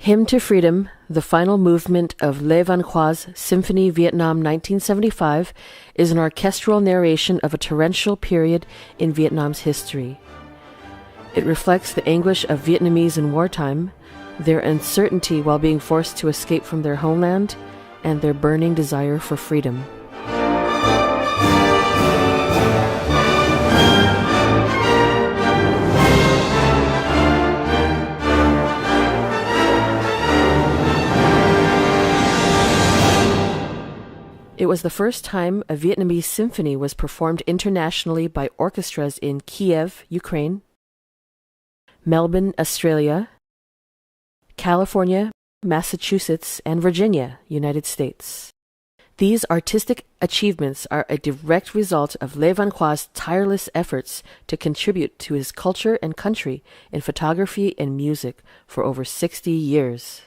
Hymn to Freedom, the final movement of Le Van Khoa's Symphony Vietnam 1975, is an orchestral narration of a torrential period in Vietnam's history. It reflects the anguish of Vietnamese in wartime, their uncertainty while being forced to escape from their homeland, and their burning desire for freedom. It was the first time a Vietnamese symphony was performed internationally by orchestras in Kiev, Ukraine, Melbourne, Australia, California, Massachusetts, and Virginia, United States. These artistic achievements are a direct result of Le Van Khoa's tireless efforts to contribute to his culture and country in photography and music for over 60 years.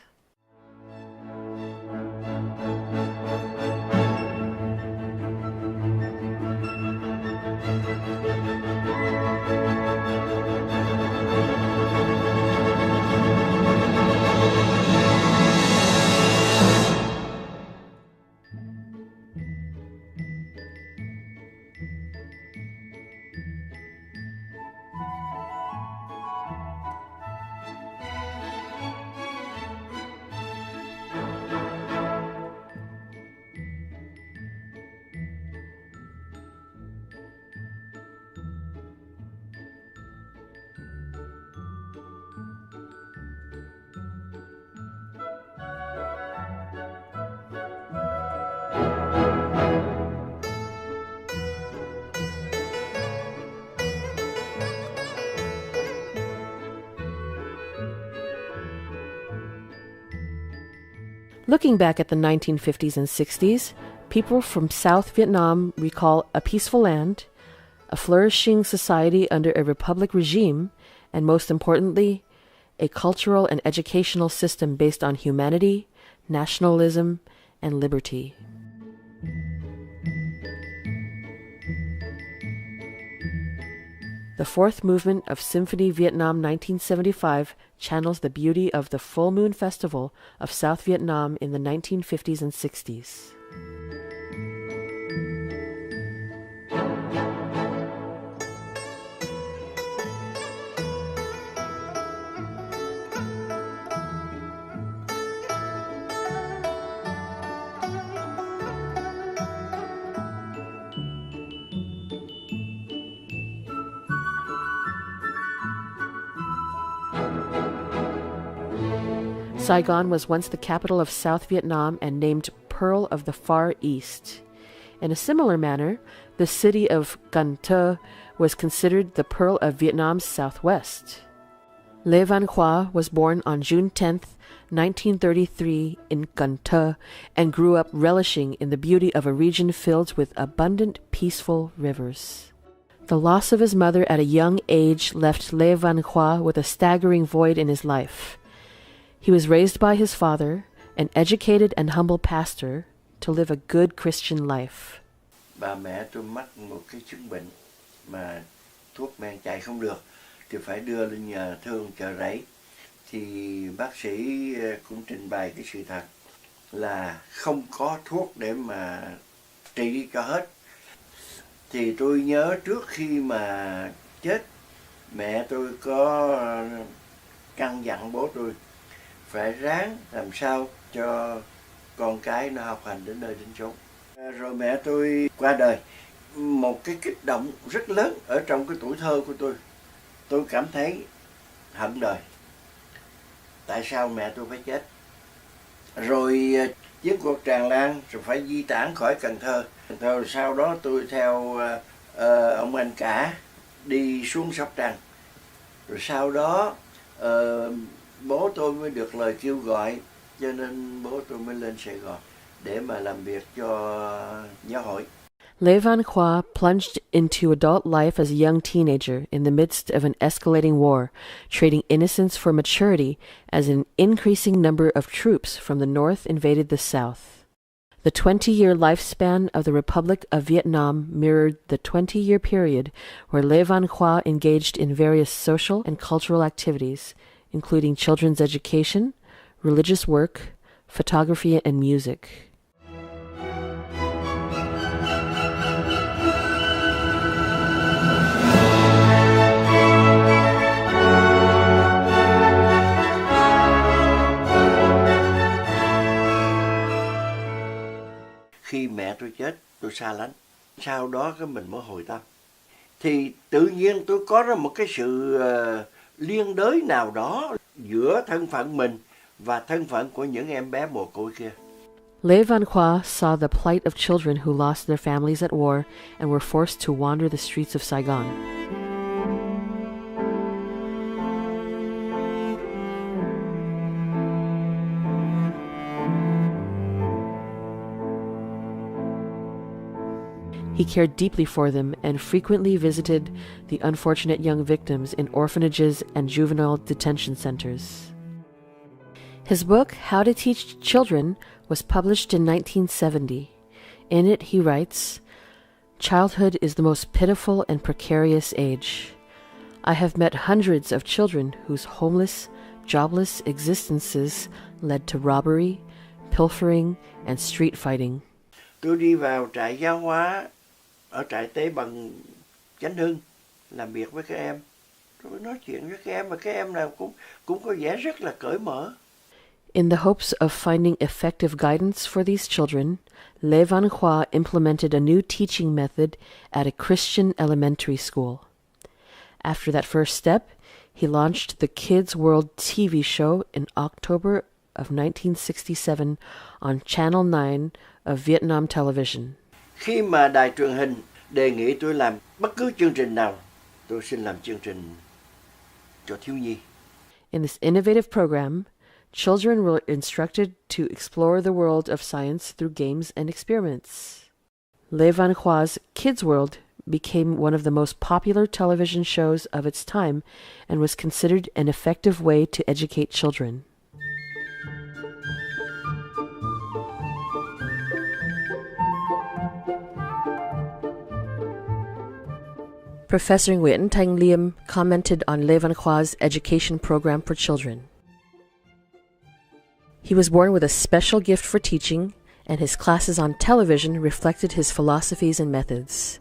Looking back at the 1950s and 60s, people from South Vietnam recall a peaceful land, a flourishing society under a republic regime, and most importantly, a cultural and educational system based on humanity, nationalism, and liberty. The fourth movement of Symphony Vietnam 1975 channels the beauty of the Full Moon Festival of South Vietnam in the 1950s and 60s. Saigon was once the capital of South Vietnam and named Pearl of the Far East. In a similar manner, the city of Can Tho was considered the Pearl of Vietnam's southwest. Le Van Khoa was born on June 10, 1933 in Can Tho and grew up relishing in the beauty of a region filled with abundant, peaceful rivers. The loss of his mother at a young age left Le Van Khoa with a staggering void in his life. He was raised by his father, an educated and humble pastor, to live a good Christian life. Bà mẹ tôi mắc một cái chứng bệnh mà thuốc men chạy không được thì phải đưa lên nhà thương Chợ Rẫy. Thì bác sĩ cũng trình bày cái sự thật là không có thuốc để mà trị cho hết. Thì tôi nhớ trước khi mà chết, mẹ tôi có căn dặn bố tôi phải ráng làm sao cho con cái nó học hành đến nơi đến chốn. Rồi mẹ tôi qua đời, một cái kích động rất lớn ở trong cái tuổi thơ của tôi. Tôi cảm thấy hận đời. Tại sao mẹ tôi phải chết? Rồi chiến cuộc tràn lan, rồi phải di tản khỏi Cần Thơ. Rồi sau đó tôi theo ông anh cả đi xuống Sóc Trăng. Rồi sau đó bố tôi mới được lời kêu gọi, cho nên bố tôi mới lên Sài Gòn để mà làm việc cho giáo hội. Le Van Khoa plunged into adult life as a young teenager in the midst of an escalating war, trading innocence for maturity as an increasing number of troops from the north invaded the south. The 20-year lifespan of the Republic of Vietnam mirrored the 20-year period where Le Van Khoa engaged in various social and cultural activities, including children's education, religious work, photography, and music. Khi mẹ tôi chết, tôi xa lánh. Sau đó cái mình mới hồi tâm. Thì tự nhiên tôi có ra một cái sự liên đới nào đó giữa thân phận mình và thân phận của những em bé mồ côi kia. Lê Văn Khoa saw the plight of children who lost their families at war and were forced to wander the streets of Saigon. He cared deeply for them and frequently visited the unfortunate young victims in orphanages and juvenile detention centers. His book, How to Teach Children, was published in 1970. In it, he writes, "Childhood is the most pitiful and precarious age. I have met hundreds of children whose homeless, jobless existences led to robbery, pilfering, and street fighting." Tôi đi vào trại giáo hóa ở trại Tế Bằng Chánh Hưng làm việc với các em. Tôi nói chuyện với các em và các em nào cũng có vẻ rất là cởi mở. In the hopes of finding effective guidance for these children, Lê Văn Khoa implemented a new teaching method at a Christian elementary school. After that first step, he launched the Kids World TV show in October of 1967 on Channel 9 of Vietnam Television. Khi mà đài truyền hình đề nghị tôi làm bất cứ chương trình nào, tôi xin làm chương trình cho thiếu nhi. In this innovative program, children were instructed to explore the world of science through games and experiments. Lê Văn Khoa's Kids World became one of the most popular television shows of its time and was considered an effective way to educate children. Professor Nguyễn Thanh Liêm commented on Lê Văn Khoa's education program for children. He was born with a special gift for teaching, and his classes on television reflected his philosophies and methods.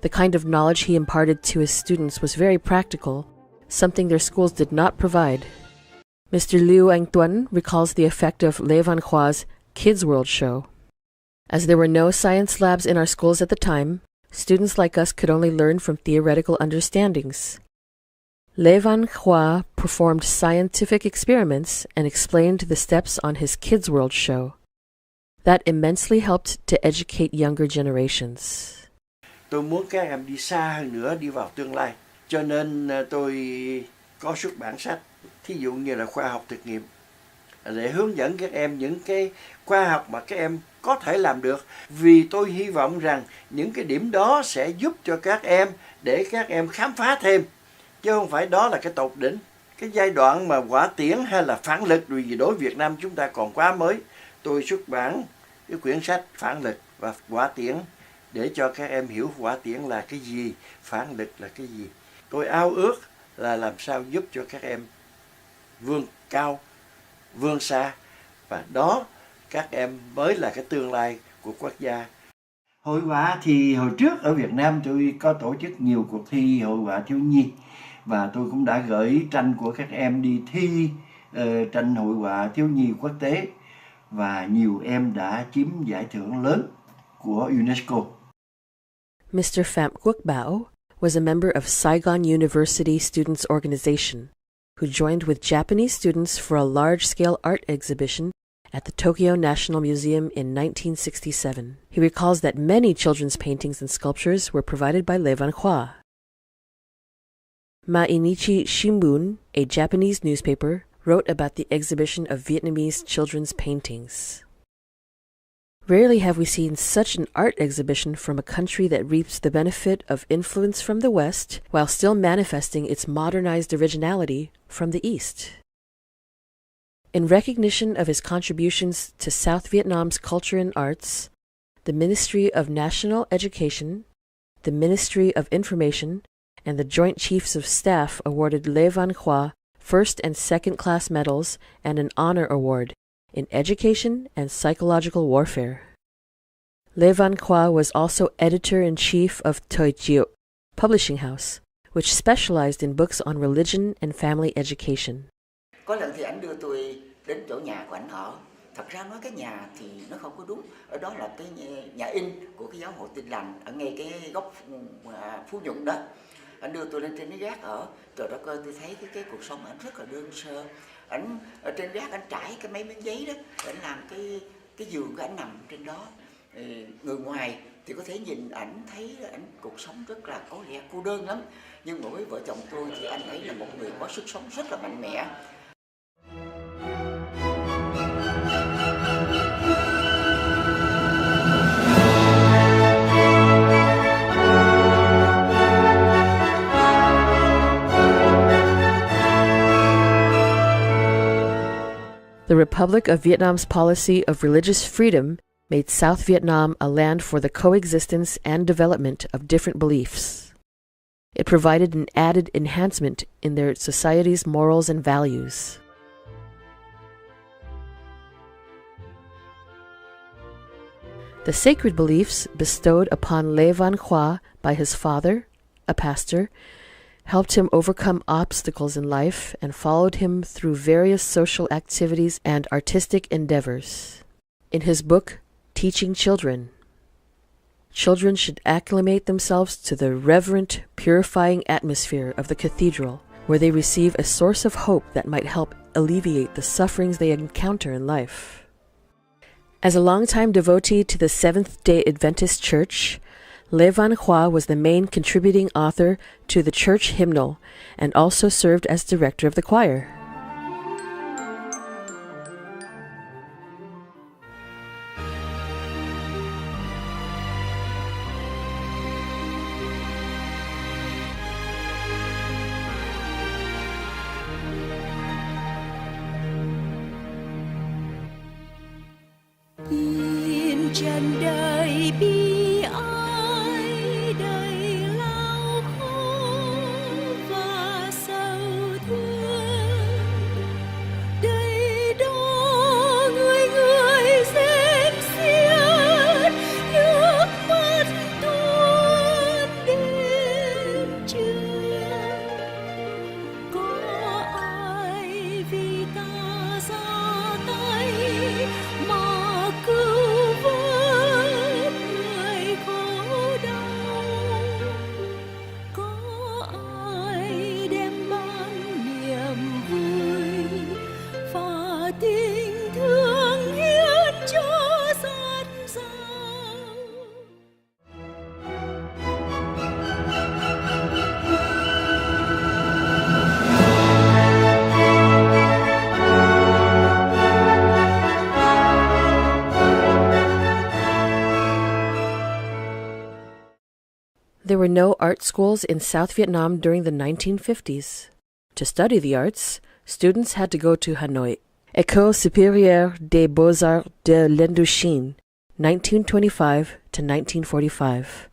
The kind of knowledge he imparted to his students was very practical, something their schools did not provide. Mr. Liu Anh Tuấn recalls the effect of Lê Văn Khoa's Kids World show. As there were no science labs in our schools at the time, students like us could only learn from theoretical understandings. Lê Văn Khoa performed scientific experiments and explained the steps on his Kids World show. That immensely helped to educate younger generations. Tôi muốn các em đi xa hơn nữa, đi vào tương lai. Cho nên tôi có xuất bản sách, thí dụ như là khoa học thực nghiệm, để hướng dẫn các em những cái khoa học mà các em có thể làm được. Vì tôi hy vọng rằng những cái điểm đó sẽ giúp cho các em để các em khám phá thêm. Chứ không phải đó là cái tột đỉnh. Cái giai đoạn mà hỏa tiễn hay là phản lực vì đối Việt Nam chúng ta còn quá mới. Tôi xuất bản cái quyển sách phản lực và hỏa tiễn để cho các em hiểu hỏa tiễn là cái gì, phản lực là cái gì. Tôi ao ước là làm sao giúp cho các em vươn cao, vươn xa, và đó các em mới là cái tương lai của quốc gia. Hội họa thì hồi trước ở Việt Nam tôi có tổ chức nhiều cuộc thi hội họa thiếu nhi, và tôi cũng đã gửi tranh của các em đi thi tranh hội họa thiếu nhi quốc tế, và nhiều em đã chiếm giải thưởng lớn của UNESCO. Mr. Phạm Quốc Bảo was a member of Saigon University Students' Organization, who joined with Japanese students for a large-scale art exhibition at the Tokyo National Museum in 1967. He recalls that many children's paintings and sculptures were provided by Lê Văn Khoa. Mainichi Shimbun, a Japanese newspaper, wrote about the exhibition of Vietnamese children's paintings. Rarely have we seen such an art exhibition from a country that reaps the benefit of influence from the West while still manifesting its modernized originality from the East. In recognition of his contributions to South Vietnam's culture and arts, the Ministry of National Education, the Ministry of Information, and the Joint Chiefs of Staff awarded Lê Văn Khoa first and second class medals, and an honor award in education and psychological warfare. Lê Văn Khoa was also editor-in-chief of Thời Triệu publishing house, which specialized in books on religion and family education. Có lần thì ảnh đưa tôi đến chỗ nhà của ảnh ở. Thật ra nói cái nhà thì nó không có đúng. Ở đó là cái nhà in của cái giáo hội Tin Lành ở ngay cái góc Phú Nhuận đó. Ảnh đưa tôi lên trên cái gác ở. Trời đất ơi, tôi thấy cái cuộc sống ảnh rất là đơn sơ. Ảnh ở trên gác ảnh trải cái mấy miếng giấy đó, ảnh làm cái giường của ảnh nằm trên đó. Người ngoài thì có thể nhìn ảnh thấy ảnh cuộc sống rất là có lẽ cô đơn lắm. Nhưng mà với vợ chồng tôi thì anh ấy là một người có sức sống rất là mạnh mẽ. The Republic of Vietnam's policy of religious freedom made South Vietnam a land for the coexistence and development of different beliefs. It provided an added enhancement in their society's morals and values. The sacred beliefs bestowed upon Lê Văn Khoa by his father, a pastor, helped him overcome obstacles in life and followed him through various social activities and artistic endeavors. In his book, Teaching Children, children should acclimate themselves to the reverent, purifying atmosphere of the cathedral, where they receive a source of hope that might help alleviate the sufferings they encounter in life. As a longtime devotee to the Seventh-day Adventist Church, Lê Văn Khoa was the main contributing author to the church hymnal and also served as director of the choir. Trần đời bi ai đầy lao khổ và sầu thương, đầy đo người người rên xiết nước mắt tuôn đêm trường. Có ai vì ta ra tay mà cứu vớt người khổ đau? Có ai đem ban niềm vui và tình thương hiến cho dân giàu? There were no art schools in South Vietnam during the 1950s. To study the arts, students had to go to Hanoi. École supérieure des beaux-arts de l'Indochine, 1925 to 1945.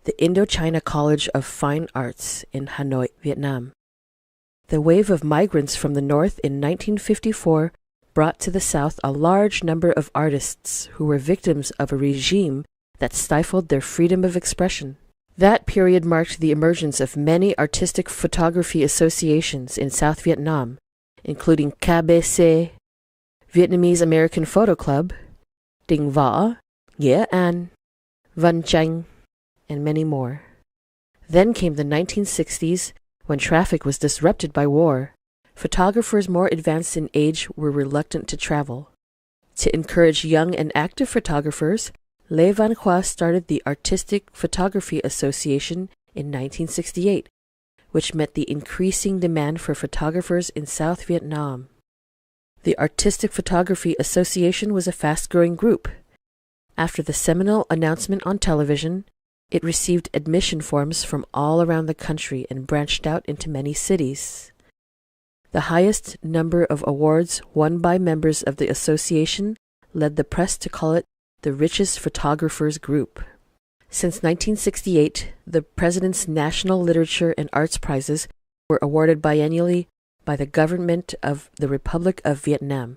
The Indochina College of Fine Arts in Hanoi, Vietnam. The wave of migrants from the north in 1954 brought to the south a large number of artists who were victims of a regime that stifled their freedom of expression. That period marked the emergence of many artistic photography associations in South Vietnam, including KBC, Vietnamese American Photo Club, Đình Võ, Nghĩa An, Văn Chanh, and many more. Then came the 1960s, when traffic was disrupted by war. Photographers more advanced in age were reluctant to travel. To encourage young and active photographers, Lê Văn Khoa started the Artistic Photography Association in 1968, which met the increasing demand for photographers in South Vietnam. The Artistic Photography Association was a fast-growing group. After the seminal announcement on television, it received admission forms from all around the country and branched out into many cities. The highest number of awards won by members of the association led the press to call it the richest photographers group. Since 1968, the President's National Literature and Arts Prizes were awarded biennially by the government of the Republic of Vietnam.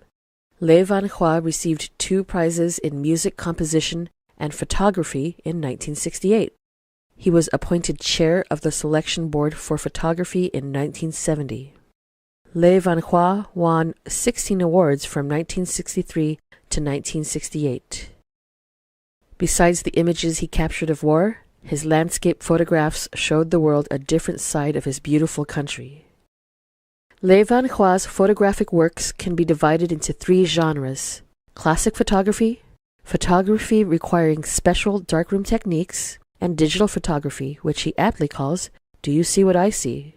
Le Van Khoa received 2 prizes in music composition and photography in 1968. He was appointed chair of the selection board for photography in 1970. Le Van Khoa won 16 awards from 1963 to 1968. Besides the images he captured of war, his landscape photographs showed the world a different side of his beautiful country. Le Van Khoa's photographic works can be divided into 3 genres: classic photography, photography requiring special darkroom techniques, and digital photography, which he aptly calls, "Do you see what I see?"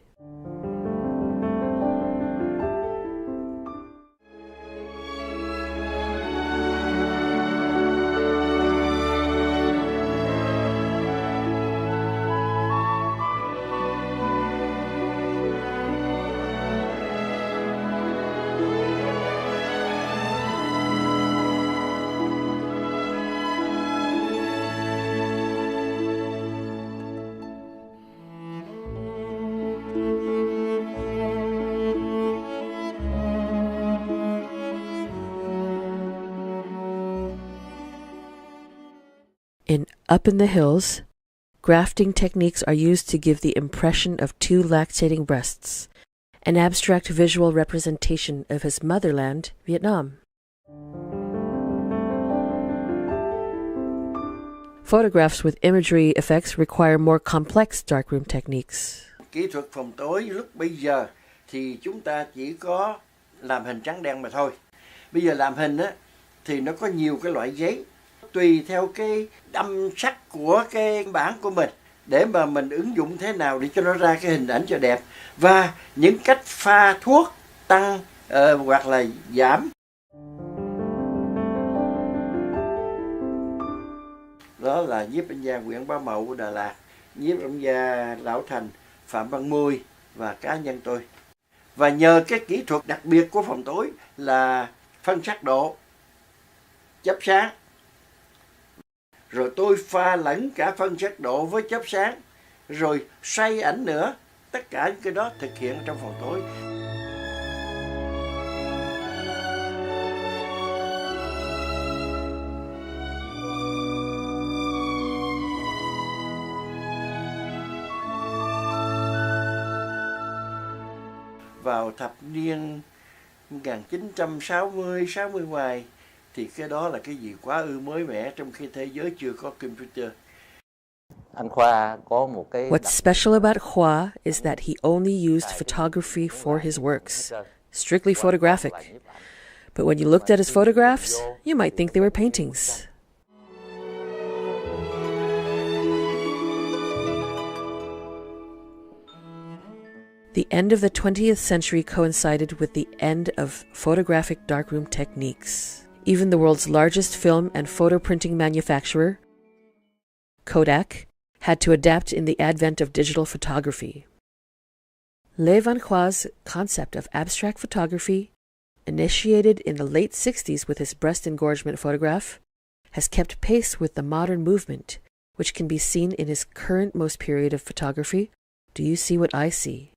In Up in the Hills, grafting techniques are used to give the impression of 2 lactating breasts, an abstract visual representation of his motherland, Vietnam. Photographs with imagery effects require more complex darkroom techniques. Kỹ thuật phòng tối lúc bây giờ thì chúng ta chỉ có làm hình trắng đen mà thôi. Bây giờ làm hình á thì nó có nhiều cái loại giấy, tùy theo cái đâm sắc của cái bản của mình để mà mình ứng dụng thế nào để cho nó ra cái hình ảnh cho đẹp, và những cách pha thuốc tăng hoặc là giảm. Đó là nhiếp ảnh gia Nguyễn Bá Mậu của Đà Lạt, nhiếp ảnh gia Lão Thành, Phạm Văn Mười và cá nhân tôi. Và nhờ cái kỹ thuật đặc biệt của phòng tối là phân sắc độ, chớp sáng, rồi tôi pha lẫn cả phân sắc độ với chớp sáng, rồi xoay ảnh nữa. Tất cả những cái đó thực hiện trong phòng tối. Vào thập niên 1960, 60 ngoài thì cái đó là cái gì quá ư mới mẻ trong khi thế giới chưa có computer. Anh Khoa có một cái What's special about Khoa is that he only used photography for his works, strictly photographic. But when you looked at his photographs, you might think they were paintings. The end of the 20th century coincided with the end of photographic darkroom techniques. Even the world's largest film and photo printing manufacturer, Kodak, had to adapt in the advent of digital photography. Le Van Khoa's concept of abstract photography, initiated in the late 60s with his breast engorgement photograph, has kept pace with the modern movement, which can be seen in his current most period of photography, Do You See What I See?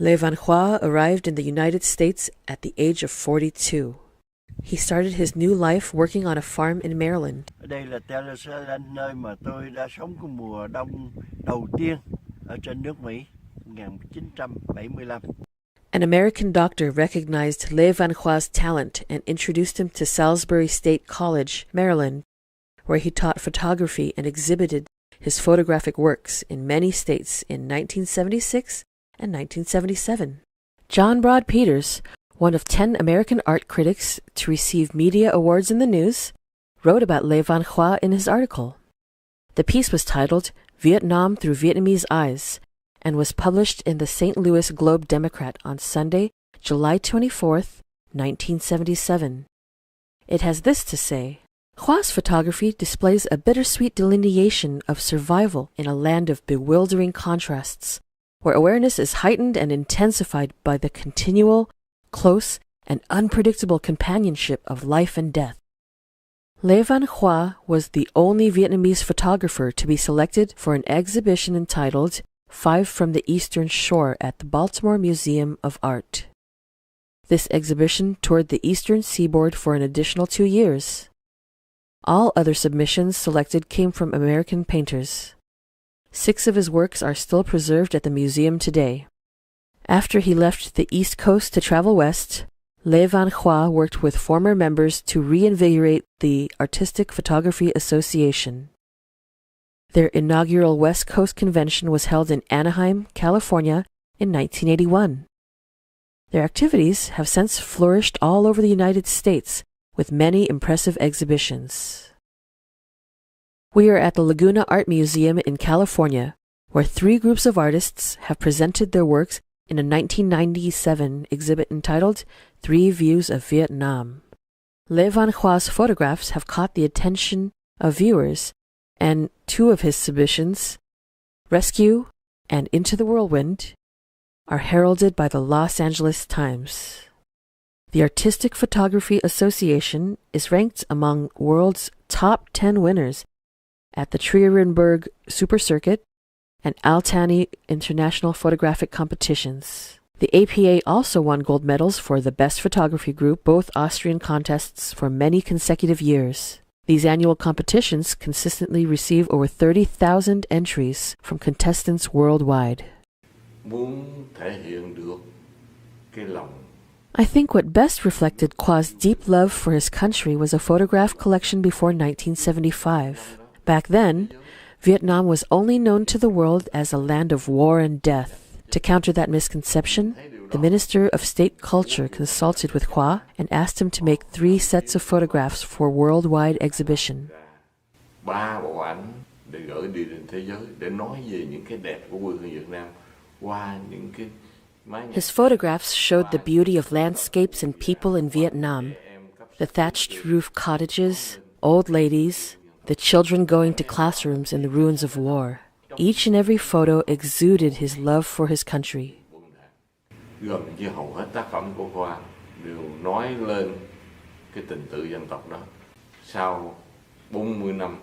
Le Van Khoa arrived in the United States at the age of 42. He started his new life working on a farm in Maryland. Ở đây là Jerusalem, nơi mà tôi đã sống cái mùa đông đầu tiên ở trên nước Mỹ, 1975. An American doctor recognized Le Van Khoa's talent and introduced him to Salisbury State College, Maryland, where he taught photography and exhibited his photographic works in many states in 1976 and 1977. John Broad Peters, one of 10 American art critics to receive media awards in the news, wrote about Le Van Khoa in his article. The piece was titled Vietnam Through Vietnamese Eyes and was published in the St. Louis Globe-Democrat on Sunday, July 24th, 1977. It has this to say: Khoa's photography displays a bittersweet delineation of survival in a land of bewildering contrasts, where awareness is heightened and intensified by the continual, close, and unpredictable companionship of life and death. Le Van Khoa was the only Vietnamese photographer to be selected for an exhibition entitled Five from the Eastern Shore at the Baltimore Museum of Art. This exhibition toured the eastern seaboard for an additional 2 years. All other submissions selected came from American painters. 6 of his works are still preserved at the museum today. After he left the East Coast to travel west, Le Van Khoa worked with former members to reinvigorate the Artistic Photography Association. Their inaugural West Coast convention was held in Anaheim, California in 1981. Their activities have since flourished all over the United States with many impressive exhibitions. We are at the Laguna Art Museum in California, where 3 groups of artists have presented their works in a 1997 exhibit entitled 3 Views of Vietnam. Le Van Khoa's photographs have caught the attention of viewers, and 2 of his submissions, Rescue and Into the Whirlwind, are heralded by the Los Angeles Times. The Artistic Photography Association is ranked among world's top 10 winners at the Trierenberg Super Circuit and Altani International Photographic Competitions. The APA also won gold medals for the Best Photography Group, both Austrian contests, for many consecutive years. These annual competitions consistently receive over 30,000 entries from contestants worldwide. I think what best reflected Khoa's deep love for his country was a photograph collection before 1975. Back then, Vietnam was only known to the world as a land of war and death. To counter that misconception, the Minister of State Culture consulted with Khoa and asked him to make 3 sets of photographs for worldwide exhibition. 3 bộ ảnh để gửi đi đến thế giới, để nói về những cái đẹp của quê hương Việt Nam qua những cái mái nhà. His photographs showed the beauty of landscapes and people in Vietnam, the thatched roof cottages, old ladies, the children going to classrooms in the ruins of war. Each and every photo exuded his love for his country. Gần như hầu hết tác phẩm của Khoa đều nói lên cái tình tự dân tộc đó. Sau 40 năm.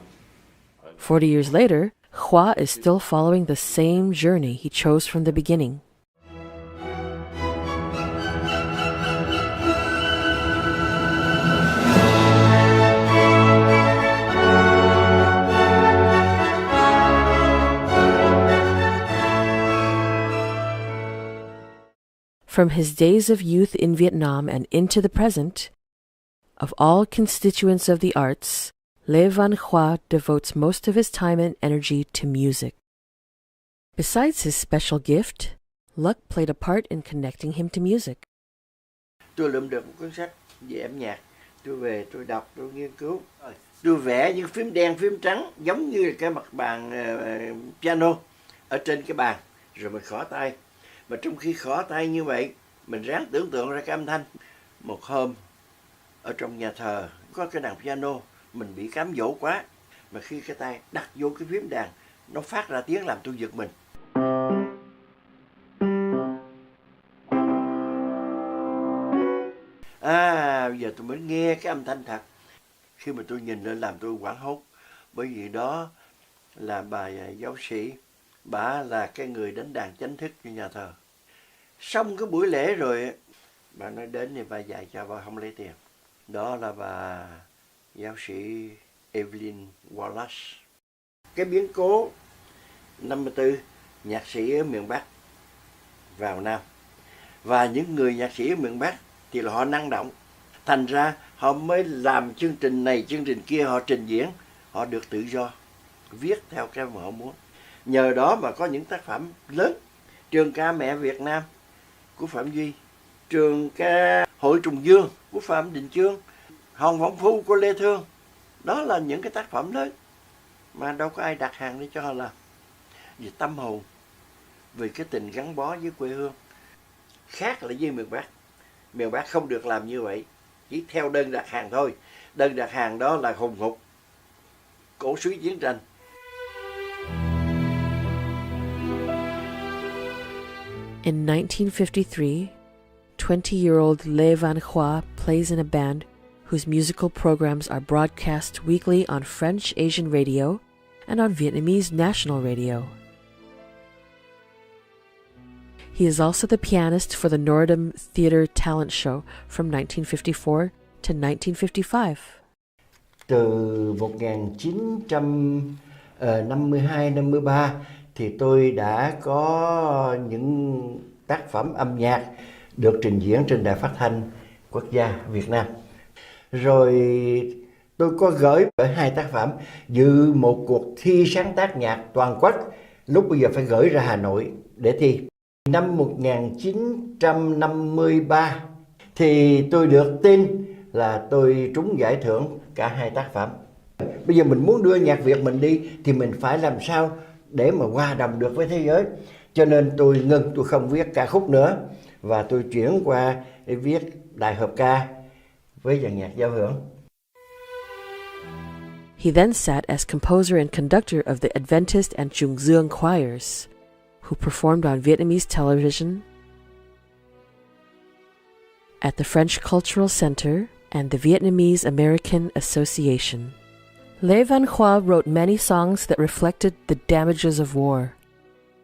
40 years later, Khoa is still following the same journey he chose from the beginning. From his days of youth in Vietnam and into the present, of all constituents of the arts, Le Van Khoa devotes most of his time and energy to music. Besides his special gift, luck played a part in connecting him to music. Tôi lượm được một cuốn sách về âm nhạc, tôi về tôi đọc, tôi nghiên cứu. Tôi vẽ những phím đen, phím trắng giống như cái mặt bàn piano ở trên cái bàn, rồi mình khỏ tay. Mà trong khi khỏ tay như vậy, mình ráng tưởng tượng ra cái âm thanh. Một hôm, ở trong nhà thờ, có cái đàn piano, mình bị cám dỗ quá. Mà khi cái tay đặt vô cái phím đàn, nó phát ra tiếng làm tôi giật mình. Bây giờ tôi mới nghe cái âm thanh thật. Khi mà tôi nhìn lên làm tôi hoảng hốt. Bởi vì đó là bà giáo sĩ, bà là cái người đánh đàn chánh thức cho nhà thờ. Xong cái buổi lễ rồi, bà nói đến thì bà dạy cho bà không lấy tiền. Đó là bà giáo sĩ Evelyn Wallace. Cái biến cố 54, nhạc sĩ ở miền Bắc vào Nam. Và những người nhạc sĩ ở miền Bắc thì là họ năng động. Thành ra họ mới làm chương trình này, chương trình kia, họ trình diễn. Họ được tự do, viết theo cái mà họ muốn. Nhờ đó mà có những tác phẩm lớn. Trường ca mẹ Việt Nam của Phạm Duy, trường ca Hội Trùng Dương của Phạm Đình Chương, Hòn Võng Phu của Lê Thương. Đó là những cái tác phẩm lớn mà đâu có ai đặt hàng để cho họ làm. Vì tâm hồn, vì cái tình gắn bó với quê hương. Khác là với miền Bắc. Miền Bắc không được làm như vậy, chỉ theo đơn đặt hàng thôi. Đơn đặt hàng đó là hùng hục, cổ suý chiến tranh. In 1953, 20-year-old Lê Văn Khoa plays in a band whose musical programs are broadcast weekly on French Asian radio and on Vietnamese national radio. He is also the pianist for the Nordum Theatre Talent Show from 1954 to 1955. Từ 1952-53 thì tôi đã có những tác phẩm âm nhạc được trình diễn trên đài phát thanh quốc gia Việt Nam. Rồi tôi có gửi 2 tác phẩm dự một cuộc thi sáng tác nhạc toàn quốc, lúc bây giờ phải gửi ra Hà Nội để thi. Năm 1953 thì tôi được tin là tôi trúng giải thưởng cả 2 tác phẩm. Bây giờ mình muốn đưa nhạc Việt mình đi thì mình phải làm sao để mà hòa đồng được với thế giới. Cho nên tôi ngừng, tôi không viết ca khúc nữa và tôi chuyển qua để viết đại hợp ca với dàn nhạc giao hưởng. He then sat as composer and conductor of the Adventist and Trung Dương choirs, who performed on Vietnamese television, at the French Cultural Center, and the Vietnamese American Association. Lê Văn Khoa wrote many songs that reflected the damages of war.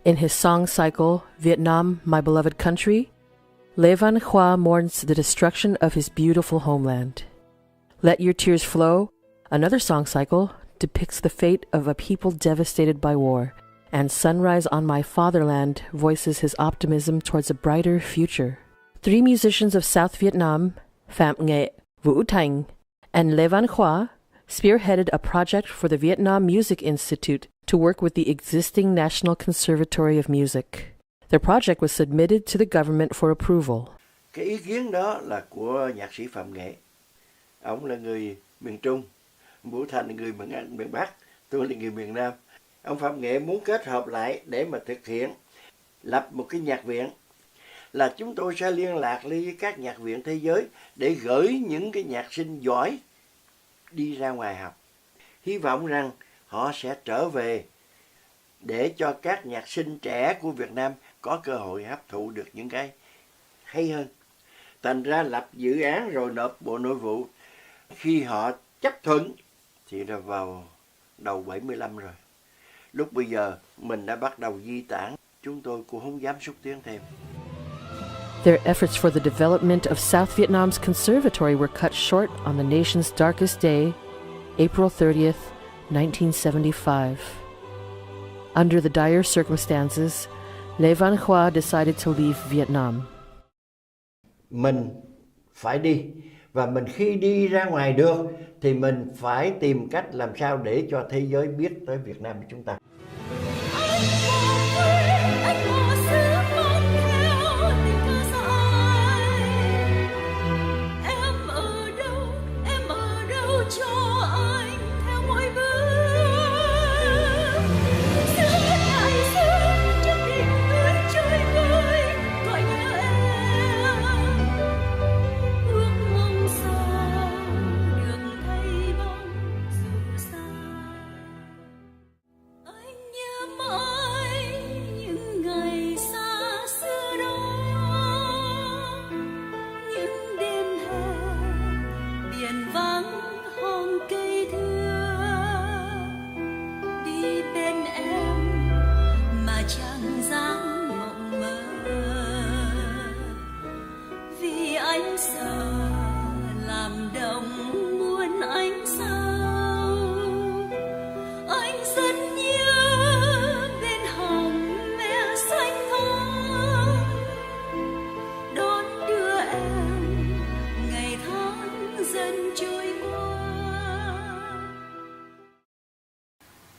In his song cycle, Vietnam, My Beloved Country, Lê Văn Khoa mourns the destruction of his beautiful homeland. Let Your Tears Flow, another song cycle, depicts the fate of a people devastated by war, and Sunrise on My Fatherland voices his optimism towards a brighter future. 3 musicians of South Vietnam, Phạm Nghệ, Vũ Thành, and Lê Văn Khoa, spearheaded a project for the Vietnam Music Institute to work with the existing National Conservatory of Music. Their project was submitted to the government for approval. Cái ý kiến đó là của nhạc sĩ Phạm Nghệ. Ông là người miền Trung, Vũ Thành là người miền Bắc, tôi là người miền Nam. Ông Phạm Nghệ muốn kết hợp lại để mà thực hiện, lập một cái nhạc viện. Là chúng tôi sẽ liên lạc với các nhạc viện thế giới để gửi những cái nhạc sinh giỏi đi ra ngoài học. Hy vọng rằng họ sẽ trở về để cho các nhạc sinh trẻ của Việt Nam có cơ hội hấp thụ được những cái hay hơn. Thành ra lập dự án rồi nộp Bộ Nội vụ. Khi họ chấp thuận thì là vào đầu 75 rồi. Lúc bây giờ mình đã bắt đầu di tản, chúng tôi cũng không dám xúc tiến thêm. Their efforts for the development of South Vietnam's conservatory were cut short on the nation's darkest day, April 30th, 1975. Under the dire circumstances, Lê Văn Khoa decided to leave Vietnam. Mình phải đi, và mình khi đi ra ngoài được thì mình phải tìm cách làm sao để cho thế giới biết tới Việt Nam của chúng ta.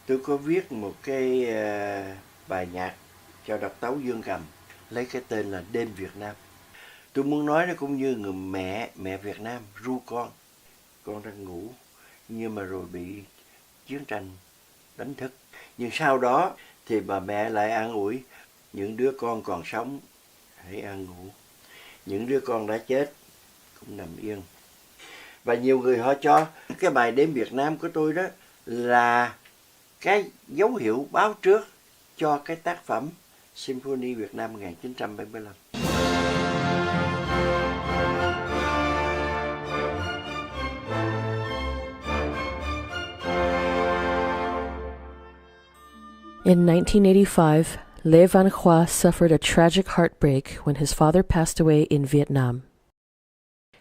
tôi có viết một cái bài nhạc cho độc tấu dương cầm, lấy cái tên là Đêm Việt Nam. Tôi muốn nói nó cũng như người mẹ Việt Nam ru con đang ngủ, nhưng mà rồi bị chiến tranh đánh thức. Nhưng sau đó thì bà mẹ lại an ủi, những đứa con còn sống hãy an ngủ, những đứa con đã chết cũng nằm yên. Và nhiều người họ cho cái bài Đêm Việt Nam của tôi đó là cái dấu hiệu báo trước cho cái tác phẩm Symphony Việt Nam 1975. In 1985, Lê Văn Khoa suffered a tragic heartbreak when his father passed away in Vietnam.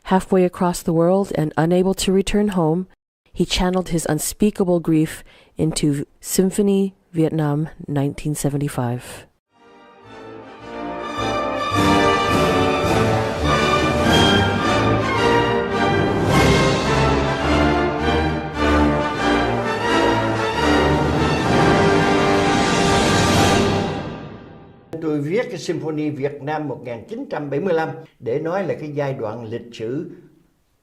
Halfway across the world and unable to return home, he channeled his unspeakable grief into Symphony Vietnam 1975. Tôi viết cái Symphony Việt Nam 1975 để nói là cái giai đoạn lịch sử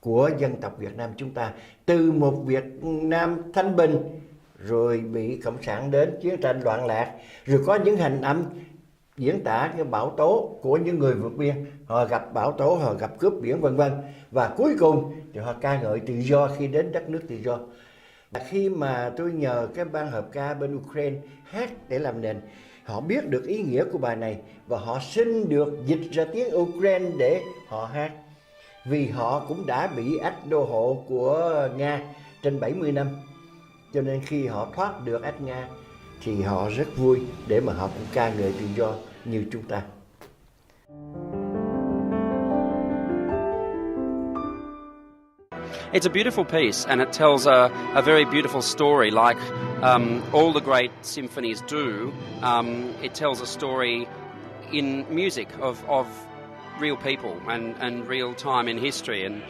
của dân tộc Việt Nam chúng ta. Từ một Việt Nam thanh bình, rồi bị Cộng sản đến, chiến tranh loạn lạc, rồi có những hành âm diễn tả cái bão tố của những người vượt biên. Họ gặp bão tố, họ gặp cướp biển vân vân. Và cuối cùng thì họ ca ngợi tự do khi đến đất nước tự do. Khi mà tôi nhờ cái ban hợp ca bên Ukraine hát để làm nền, họ biết được ý nghĩa của bài này và họ xin được dịch ra tiếng Ukraine để họ hát. Vì họ cũng đã bị ách đô hộ của Nga trên 70 năm. Cho nên khi họ thoát được ách Nga thì họ rất vui để mà họ cũng ca ngợi tự do như chúng ta. It's a beautiful piece, and it tells a very beautiful story, like all the great symphonies do. It tells a story in music of real people and real time in history. And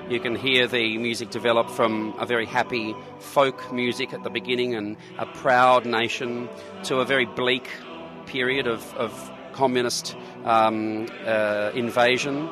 you can hear the music develop from a very happy folk music at the beginning and a proud nation to a very bleak period of communist invasion.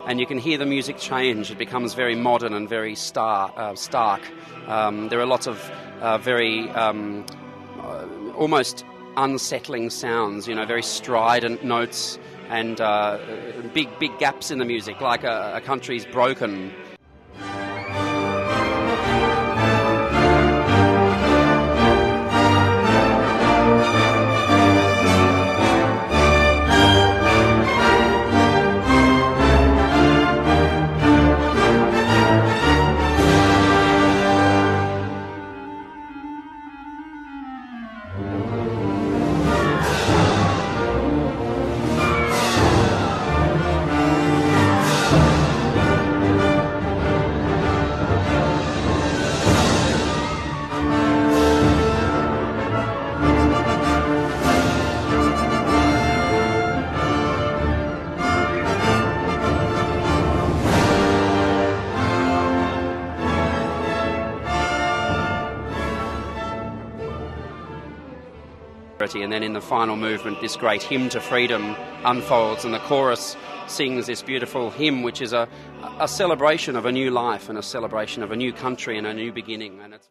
And you can hear the music change. It becomes very modern and very stark. There are lots of very almost unsettling sounds, very strident notes and big gaps in the music, like a country's broken. society. And then in the final movement, this great hymn to freedom unfolds, and the chorus sings this beautiful hymn, which is a celebration of a new life and a celebration of a new country and a new beginning. And it's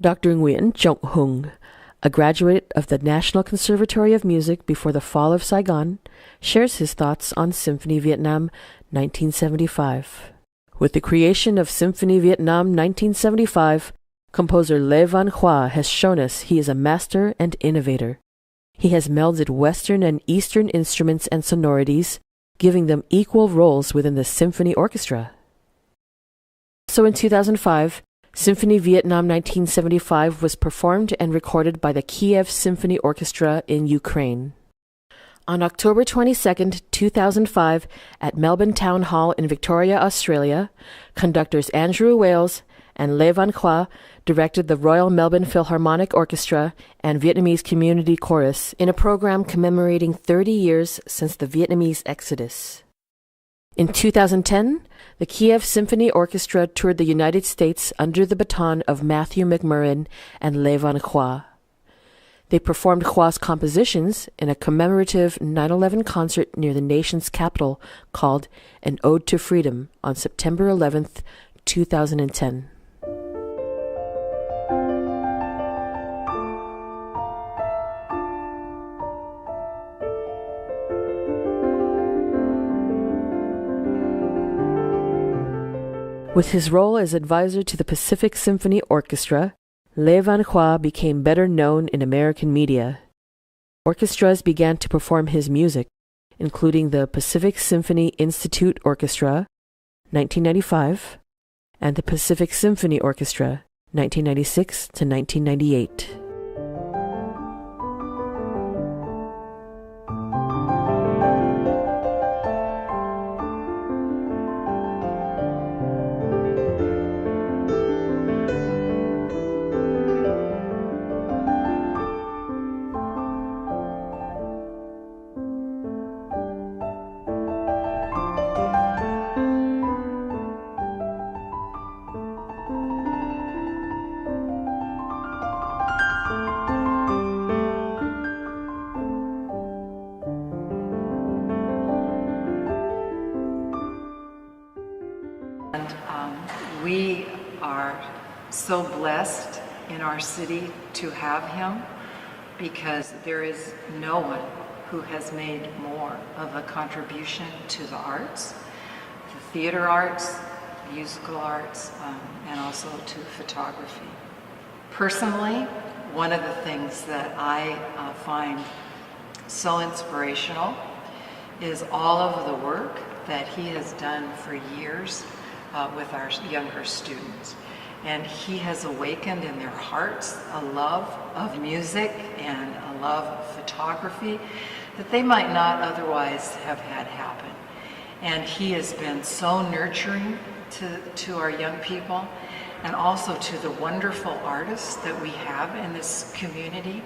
Dr. Nguyen Chok Hung, a graduate of the National Conservatory of Music before the fall of Saigon, shares his thoughts on Symphony Vietnam 1975. With the creation of Symphony Vietnam 1975, composer Le Van Khoa has shown us he is a master and innovator. He has melded Western and Eastern instruments and sonorities, giving them equal roles within the symphony orchestra. So in 2005, Symphony Vietnam 1975 was performed and recorded by the Kiev Symphony Orchestra in Ukraine. On October 22, 2005, at Melbourne Town Hall in Victoria, Australia, conductors Andrew Wales and Le Van Khoa directed the Royal Melbourne Philharmonic Orchestra and Vietnamese Community Chorus in a program commemorating 30 years since the Vietnamese exodus. In 2010, the Kiev Symphony Orchestra toured the United States under the baton of Matthew McMurrin and Le Van Khoa. They performed Khoa's compositions in a commemorative 9/11 concert near the nation's capital called An Ode to Freedom on September 11, 2010. With his role as advisor to the Pacific Symphony Orchestra, Le Van Khoa became better known in American media. Orchestras began to perform his music, including the Pacific Symphony Institute Orchestra, 1995, and the Pacific Symphony Orchestra, 1996 to 1998. We are so blessed in our city to have him because there is no one who has made more of a contribution to the arts, the theater arts, musical arts, and also to photography. Personally, one of the things that I find so inspirational is all of the work that he has done for years with our younger students. And he has awakened in their hearts a love of music and a love of photography that they might not otherwise have had happen. And he has been so nurturing to our young people and also to the wonderful artists that we have in this community.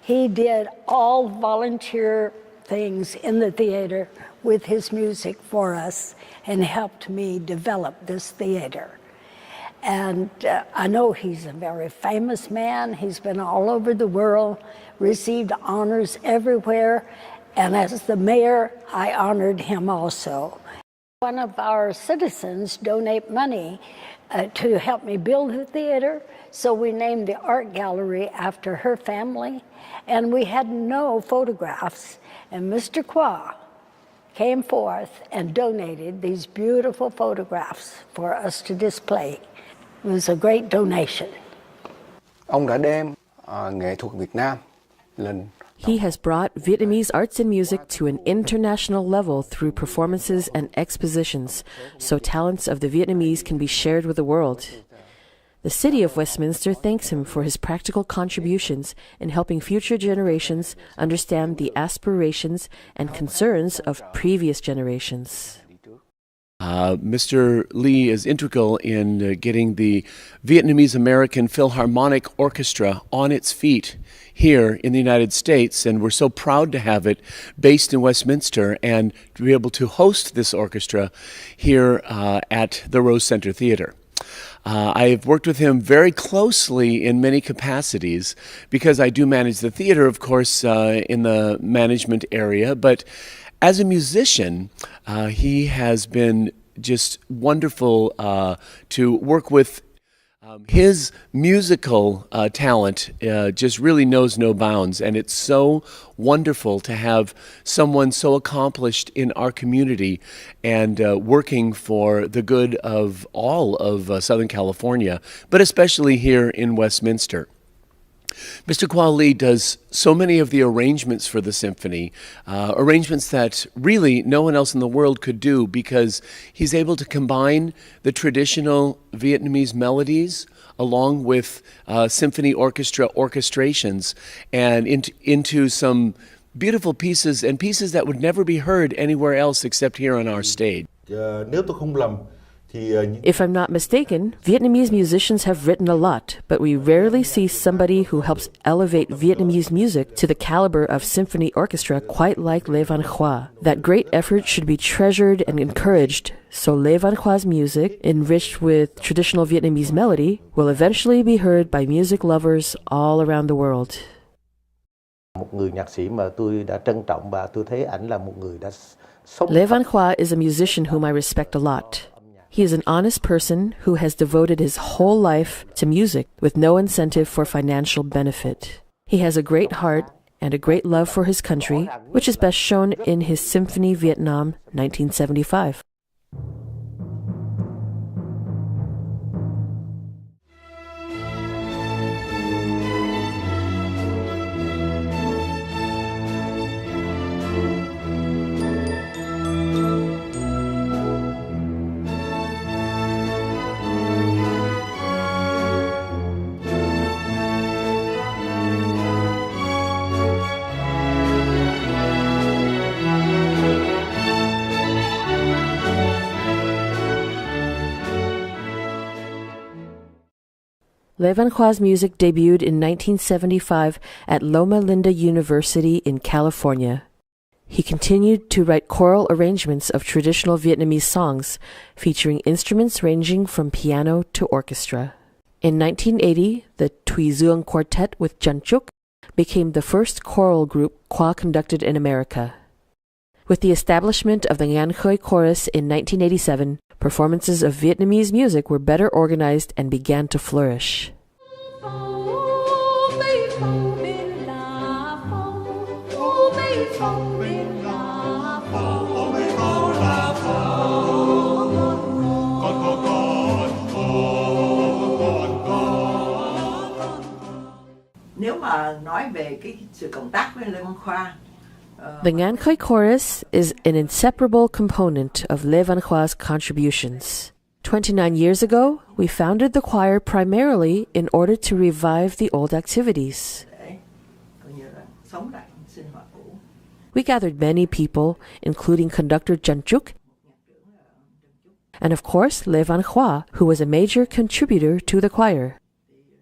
He did all volunteer things in the theater with his music for us and helped me develop this theater. And I know he's a very famous man. He's been all over the world, received honors everywhere. And as the mayor, I honored him also. One of our citizens donated money to help me build the theater. So we named the art gallery after her family. And we had no photographs. And Mr. Khoa came forth and donated these beautiful photographs for us to display. It was a great donation. Ông đã đem nghệ thuật Việt Nam lên. He has brought Vietnamese arts and music to an international level through performances and expositions, so talents of the Vietnamese can be shared with the world. The city of Westminster thanks him for his practical contributions in helping future generations understand the aspirations and concerns of previous generations. Mr. Lee is integral in getting the Vietnamese American Philharmonic Orchestra on its feet here in the United States, and we're so proud to have it based in Westminster and to be able to host this orchestra here at the Rose Center Theater. I have worked with him very closely in many capacities because I do manage the theater, of course, in the management area, but as a musician, he has been just wonderful to work with. His musical talent just really knows no bounds, and it's so wonderful to have someone so accomplished in our community and working for the good of all of Southern California, but especially here in Westminster. Mr. Khoa Lee does so many of the arrangements for the symphony, arrangements that really no one else in the world could do because he's able to combine the traditional Vietnamese melodies along with symphony orchestra orchestrations and into some beautiful pieces and pieces that would never be heard anywhere else except here on our stage. Nếu tôi không lầm, If I'm not mistaken, Vietnamese musicians have written a lot, but we rarely see somebody who helps elevate Vietnamese music to the caliber of symphony orchestra quite like Lê Văn Khoa. That great effort should be treasured and encouraged, so Lê Văn Khoa's music, enriched with traditional Vietnamese melody, will eventually be heard by music lovers all around the world. Một người nhạc sĩ mà tôi đã trân trọng và tôi thấy ảnh là một người đã sống. Lê Văn Khoa is a musician whom I respect a lot. He is an honest person who has devoted his whole life to music with no incentive for financial benefit. He has a great heart and a great love for his country, which is best shown in his Symphony Vietnam 1975. Lê Văn Khoa's music debuted in 1975 at Loma Linda University in California. He continued to write choral arrangements of traditional Vietnamese songs, featuring instruments ranging from piano to orchestra. In 1980, the Thùy Dương Quartet with Chun Chuk became the first choral group Khoa conducted in America. With the establishment of the Ngan Khơi Chorus in 1987, performances of Vietnamese music were better organized and began to flourish. Nếu mà nói về cái sự cộng tác với Lê Văn Khoa, The Ngan Khơi Chorus is an inseparable component of Lê Văn Khoa's contributions. 29 years ago, we founded the choir primarily in order to revive the old activities. We gathered many people, including conductor Chun Chuk, and of course Lê Văn Khoa, who was a major contributor to the choir.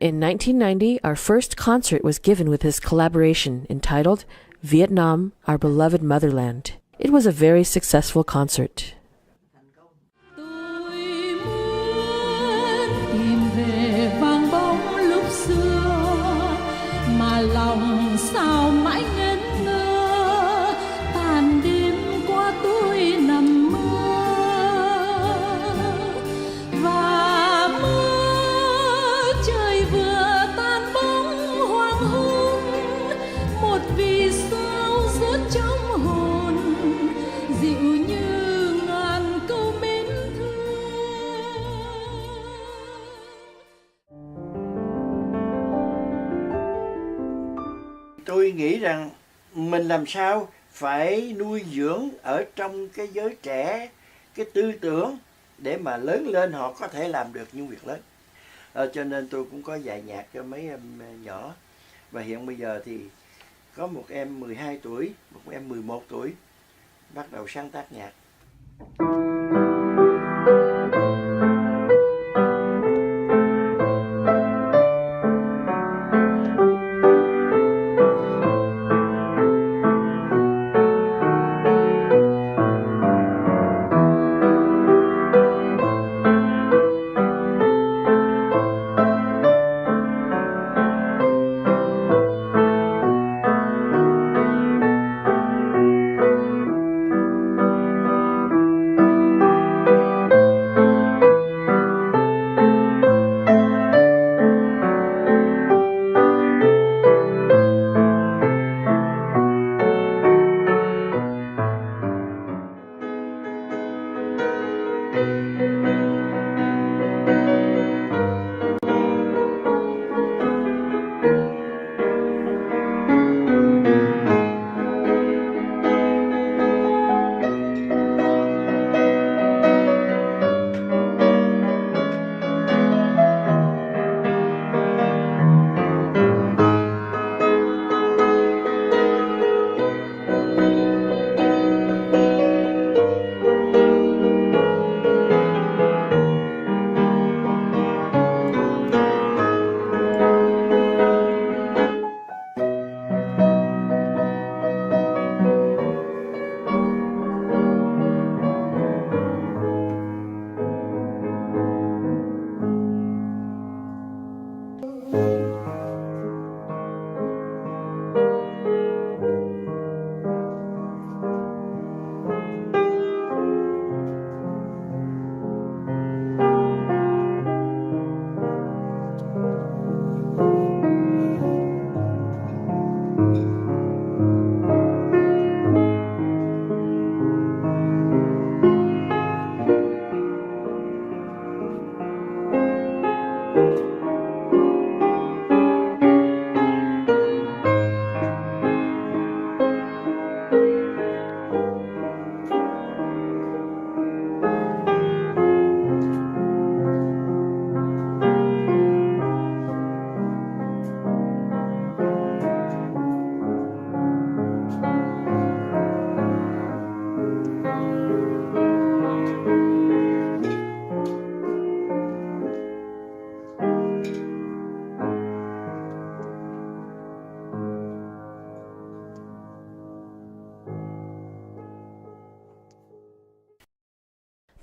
In 1990, our first concert was given with his collaboration entitled Vietnam, Our Beloved Motherland. It was a very successful concert. Tìm về vang bóng lúc xưa mà lòng sao mãi ngẩn ngơ, tàn đêm qua tôi nằm mơ và mơ trời vừa tan bóng hoàng hôn, một vì sao rớt trong hồn dịu như ngàn câu mến thương. Tôi nghĩ rằng mình làm sao phải nuôi dưỡng ở trong cái giới trẻ cái tư tưởng để mà lớn lên họ có thể làm được những việc lớn. Cho nên tôi cũng có dạy nhạc cho mấy em nhỏ. Và hiện bây giờ thì có một em 12 tuổi, một em 11 tuổi bắt đầu sáng tác nhạc.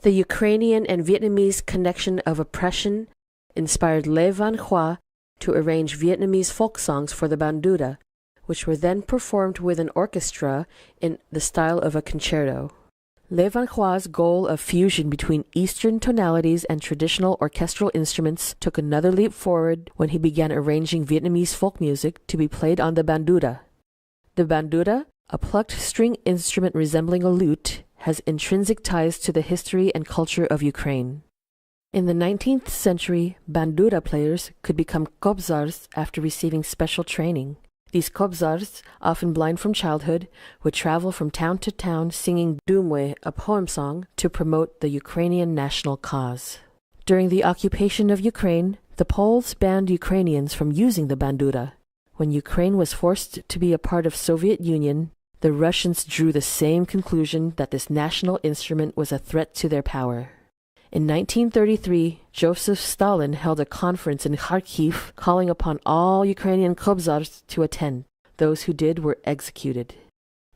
The Ukrainian and Vietnamese connection of oppression inspired Le Van Khoa to arrange Vietnamese folk songs for the banduta, which were then performed with an orchestra in the style of a concerto. Le Van Khoa's goal of fusion between Eastern tonalities and traditional orchestral instruments took another leap forward when he began arranging Vietnamese folk music to be played on the banduta. The banduta, a plucked string instrument resembling a lute, has intrinsic ties to the history and culture of Ukraine. In the 19th century, banduta players could become kobzars after receiving special training. These kobzars, often blind from childhood, would travel from town to town singing dumwe, a poem song, to promote the Ukrainian national cause. During the occupation of Ukraine, the Poles banned Ukrainians from using the banduta. When Ukraine was forced to be a part of Soviet Union, the Russians drew the same conclusion that this national instrument was a threat to their power. In 1933, Joseph Stalin held a conference in Kharkiv calling upon all Ukrainian kobzars to attend. those who did were executed.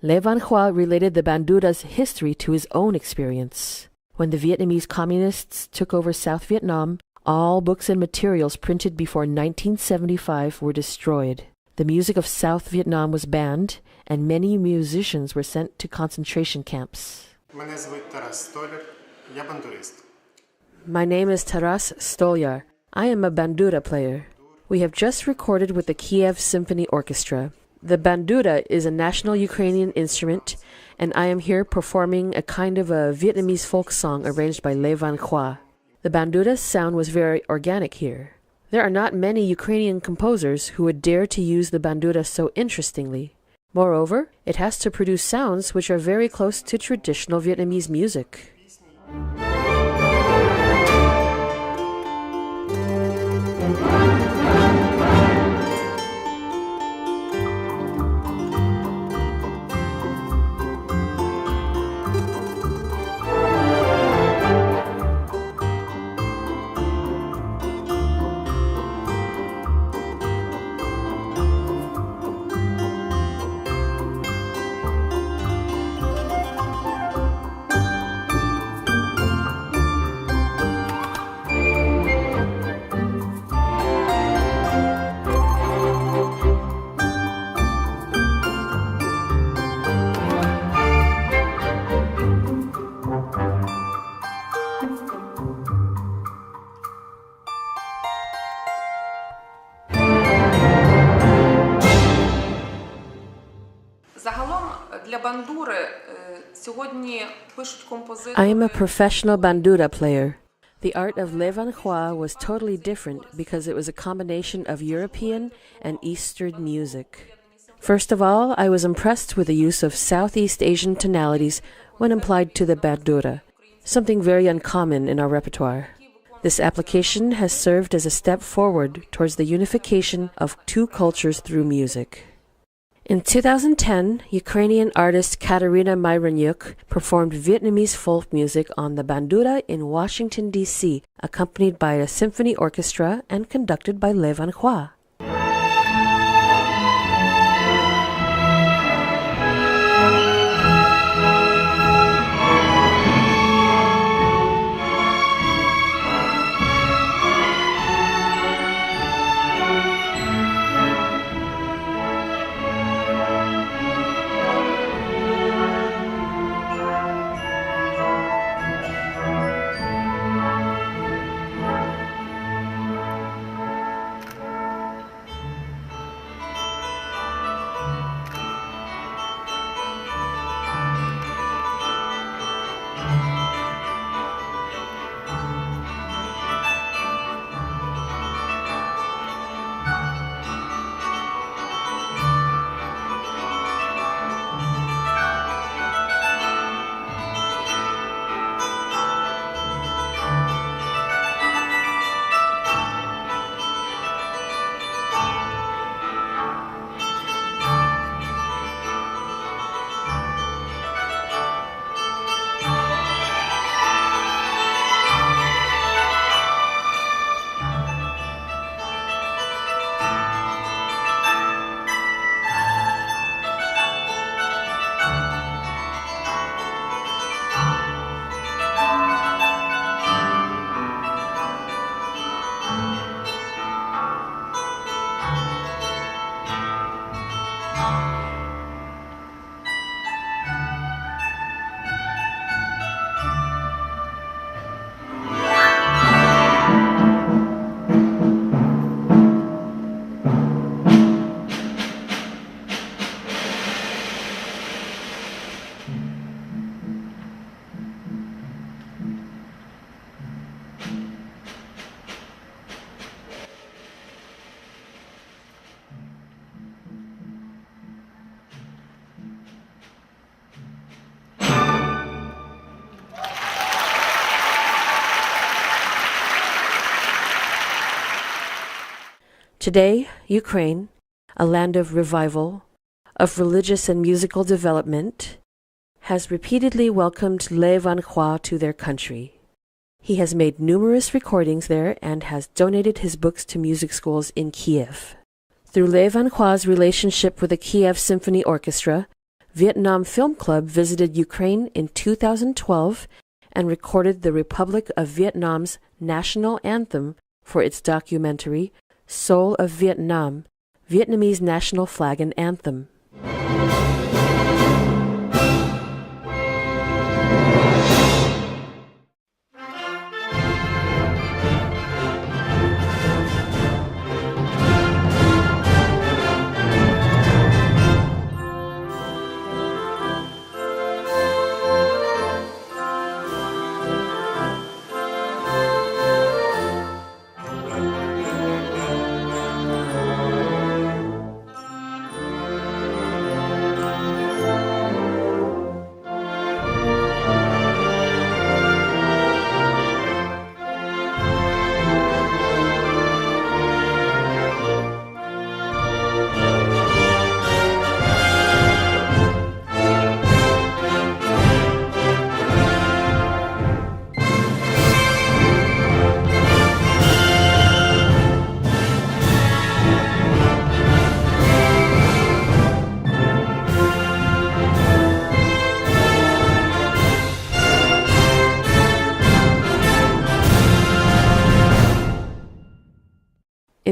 Le Van Khoa related the bandura's history to his own experience. When the Vietnamese communists took over South Vietnam, all books and materials printed before 1975 were destroyed. The music of South Vietnam was banned, and many musicians were sent to concentration camps. My name is Taras Stolyar. I am a bandura player. We have just recorded with the Kiev Symphony Orchestra. The bandura is a national Ukrainian instrument, and I am here performing a kind of a Vietnamese folk song arranged by Le Van Khoa. The bandura's sound was very organic here. There are not many Ukrainian composers who would dare to use the bandura so interestingly. Moreover, it has to produce sounds which are very close to traditional Vietnamese music. I am a professional bandura player. The art of Le Van Khoa was totally different because it was a combination of European and Eastern music. First of all, I was impressed with the use of Southeast Asian tonalities when applied to the bandura, something very uncommon in our repertoire. This application has served as a step forward towards the unification of two cultures through music. In 2010, Ukrainian artist Katerina Myronyuk performed Vietnamese folk music on the bandura in Washington, D.C., accompanied by a symphony orchestra and conducted by Le Van Khoa. Today, Ukraine, a land of revival, of religious and musical development, has repeatedly welcomed Le Van Khoa to their country. He has made numerous recordings there and has donated his books to music schools in Kiev. Through Le Van Khoa's relationship with the Kiev Symphony Orchestra, Vietnam Film Club visited Ukraine in 2012 and recorded the Republic of Vietnam's national anthem for its documentary, Soul of Vietnam, Vietnamese National Flag and Anthem.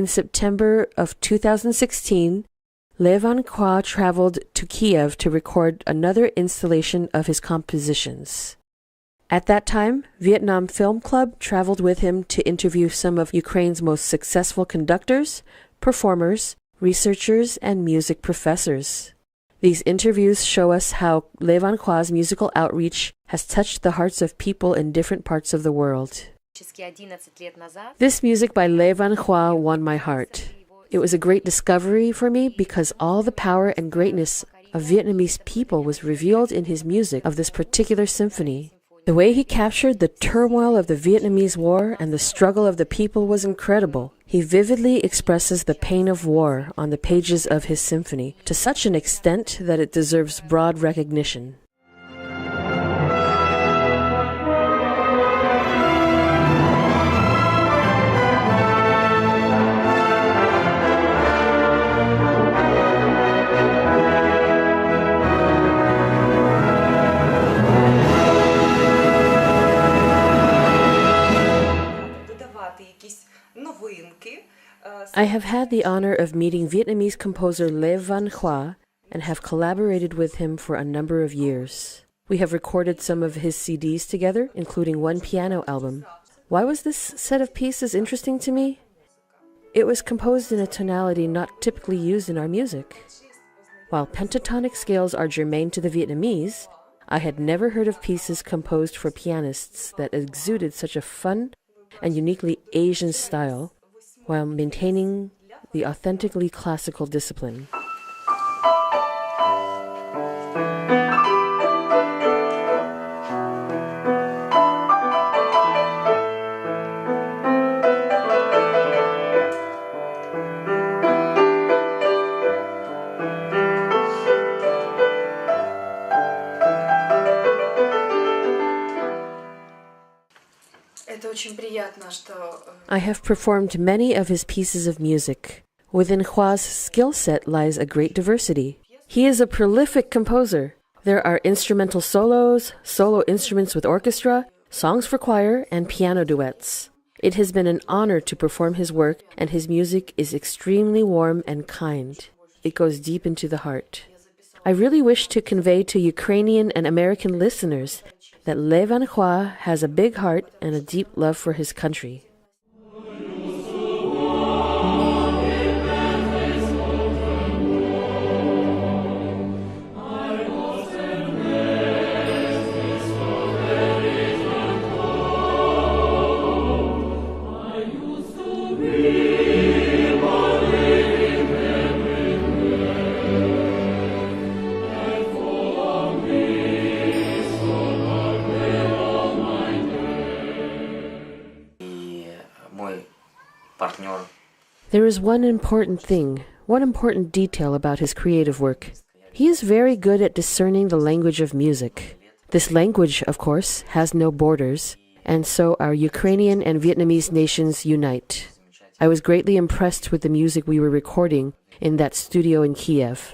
In September of 2016, Le Van Khoa traveled to Kiev to record another installation of his compositions. At that time, Vietnam Film Club traveled with him to interview some of Ukraine's most successful conductors, performers, researchers, and music professors. These interviews show us how Le Van Khoa's musical outreach has touched the hearts of people in different parts of the world. This music by Le Van Khoa won my heart. It was a great discovery for me because all the power and greatness of Vietnamese people was revealed in his music of this particular symphony. The way he captured the turmoil of the Vietnamese War and the struggle of the people was incredible. He vividly expresses the pain of war on the pages of his symphony to such an extent that it deserves broad recognition. I have had the honor of meeting Vietnamese composer Le Van Khoa and have collaborated with him for a number of years. We have recorded some of his CDs together, including one piano album. Why was this set of pieces interesting to me? It was composed in a tonality not typically used in our music. While pentatonic scales are germane to the Vietnamese, I had never heard of pieces composed for pianists that exuded such a fun and uniquely Asian style, while maintaining the authentically classical discipline. I have performed many of his pieces of music. Within Khoa's skill set lies a great diversity. He is a prolific composer. There are instrumental solos, solo instruments with orchestra, songs for choir, and piano duets. It has been an honor to perform his work, and his music is extremely warm and kind. It goes deep into the heart. I really wish to convey to Ukrainian and American listeners that Le Van Khoa has a big heart and a deep love for his country. There is one important detail about his creative work. He is very good at discerning the language of music. This language, of course, has no borders, and so our Ukrainian and Vietnamese nations unite. I was greatly impressed with the music we were recording in that studio in Kiev.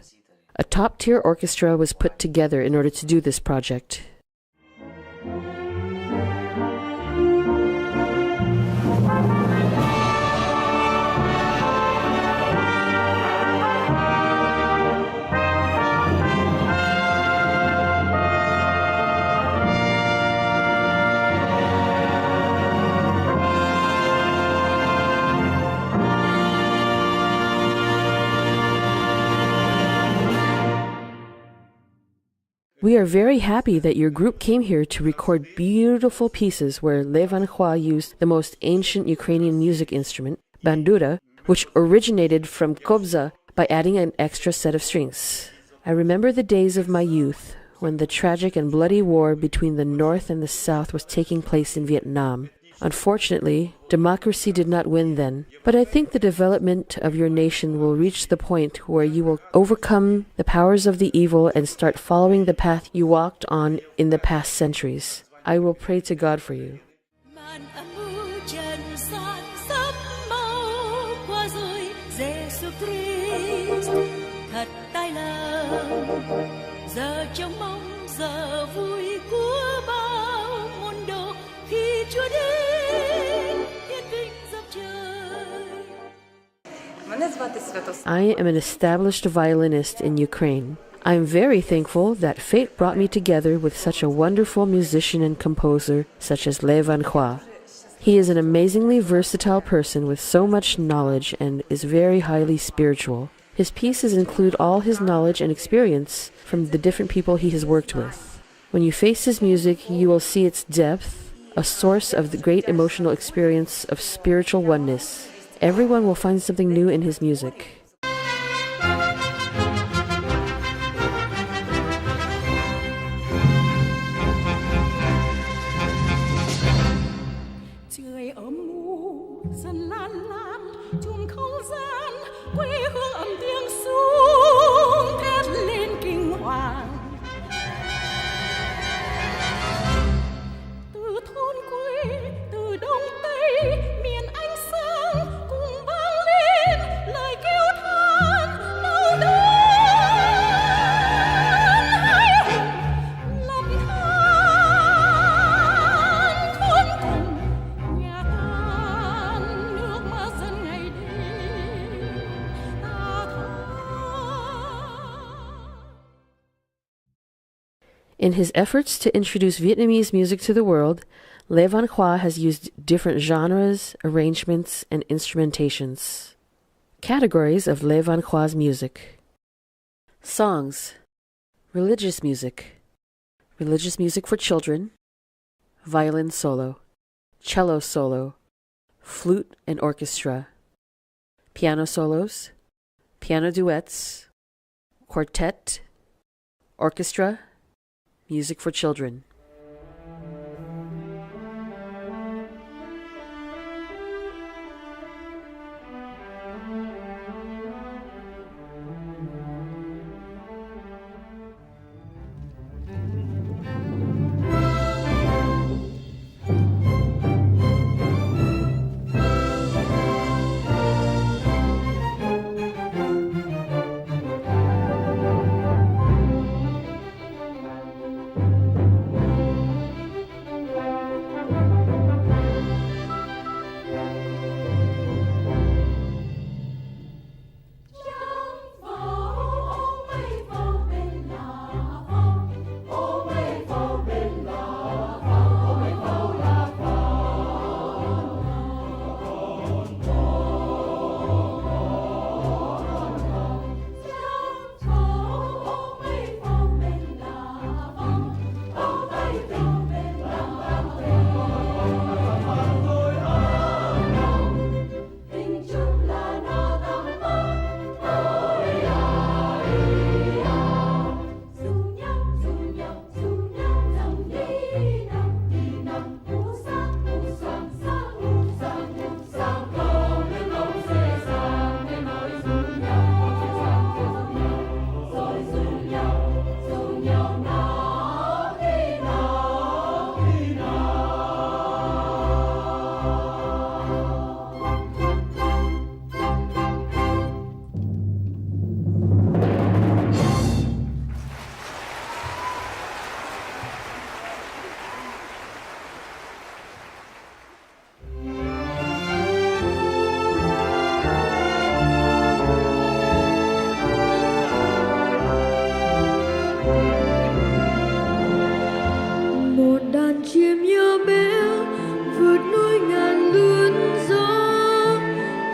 A top-tier orchestra was put together in order to do this project. We are very happy that your group came here to record beautiful pieces where Levan Khoa used the most ancient Ukrainian music instrument, bandura, which originated from kobza by adding an extra set of strings. I remember the days of my youth when the tragic and bloody war between the North and the South was taking place in Vietnam. Unfortunately, democracy did not win then, but I think the development of your nation will reach the point where you will overcome the powers of the evil and start following the path you walked on in the past centuries. I will pray to God for you. I am an established violinist in Ukraine. I am very thankful that fate brought me together with such a wonderful musician and composer such as Levan Khoa. He is an amazingly versatile person with so much knowledge and is very highly spiritual. His pieces include all his knowledge and experience from the different people he has worked with. When you face his music, you will see its depth, a source of the great emotional experience of spiritual oneness. Everyone will find something new in his music. In his efforts to introduce Vietnamese music to the world, Levan Khoa has used different genres, arrangements, and instrumentations. Categories of Levan Khoa's music: songs, religious music for children, violin solo, cello solo, flute and orchestra, piano solos, piano duets, quartet, orchestra, music for children.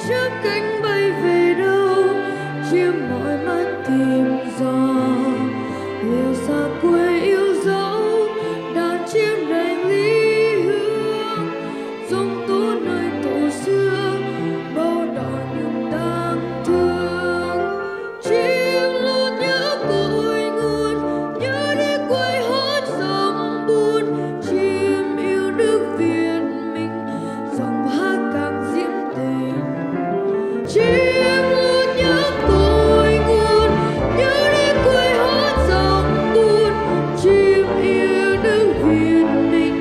chiếc cánh bay về đâu, chim mỏi mắt tìm dò lìa xa quê yêu dấu, đàn chim đầy ly hương giống tố nơi tổ xưa, bao đỏ niềm tang thương. Chim luôn nhớ cội nguồn, nhớ đi quê hót dòng buồn, chim yêu nước Việt mình dòng hát càng diễm tình. Chim luôn nhớ cội nguồn, nhớ đi quê hót dòng buồn, chim yêu nước Việt mình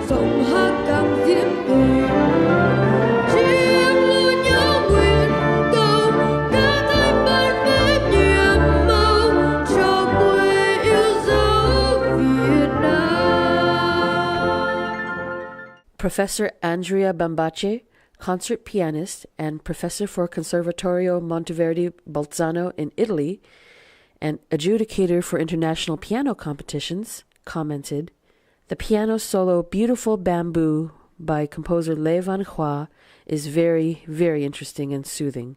dòng hát càng diễm tình. Chim luôn nhớ nguyện cầu ca thanh ban phép nhiệm màu cho quê yêu dấu Việt Nam. Professor Andrea Bambace, concert pianist and professor for Conservatorio Monteverdi Bolzano in Italy, and adjudicator for international piano competitions, commented, "The piano solo Beautiful Bamboo by composer Le Van Khoa is very, very interesting and soothing.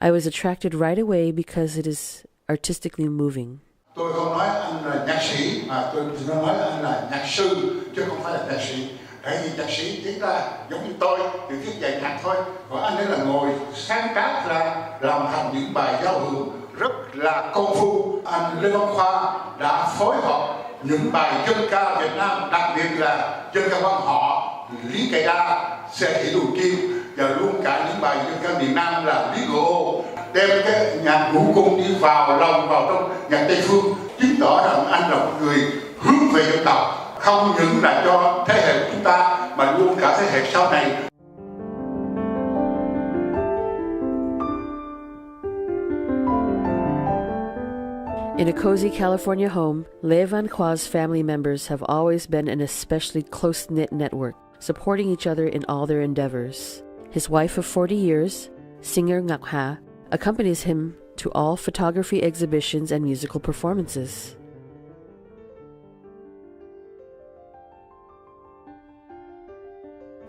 I was attracted right away because it is artistically moving." Tôi không nói anh là nhạc sĩ mà tôi nói anh là nhạc sư chứ không phải là nhạc sĩ. Tại vì nhạc sĩ chỉ là giống như tôi thì viết dạy nhạc thôi, còn anh ấy là ngồi sáng tác ra làm thành những bài giao hưởng rất là công phu. Anh Lê Văn Khoa đã phối hợp những bài dân ca Việt Nam, đặc biệt là dân ca quan họ Lý Cày Đa, Xe Thị Đùi Kim và luôn cả những bài dân ca miền Nam là Lý Ngộ, đem cái nhạc ngũ cung đi vào lòng vào trong nhạc Tây phương, chứng tỏ rằng anh là một người hướng về dân tộc, không những là cho thế hệ của chúng ta mà luôn cả thế hệ sau này. In a cozy California home, Le Van Khoa's family members have always been an especially close-knit network, supporting each other in all their endeavors. His wife of 40 years, singer Ngọc Hà, accompanies him to all photography exhibitions and musical performances.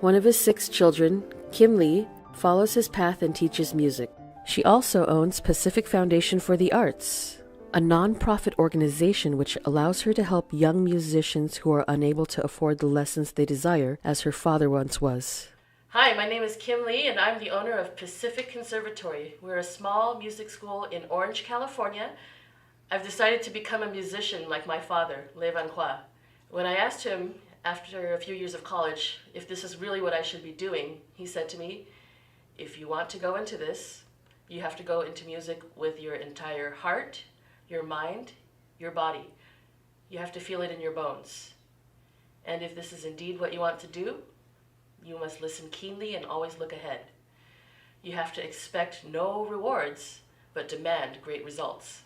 One of his 6 children, Kim Lee, follows his path and teaches music. She also owns Pacific Foundation for the Arts, a non-profit organization which allows her to help young musicians who are unable to afford the lessons they desire, as her father once was. Hi, my name is Kim Lee, and I'm the owner of Pacific Conservatory. We're a small music school in Orange, California. I've decided to become a musician like my father, Le Van Khoa. When I asked him, after a few years of college, if this is really what I should be doing, he said to me, "If you want to go into this, you have to go into music with your entire heart, your mind, your body. You have to feel it in your bones. And if this is indeed what you want to do, you must listen keenly and always look ahead. You have to expect no rewards, but demand great results."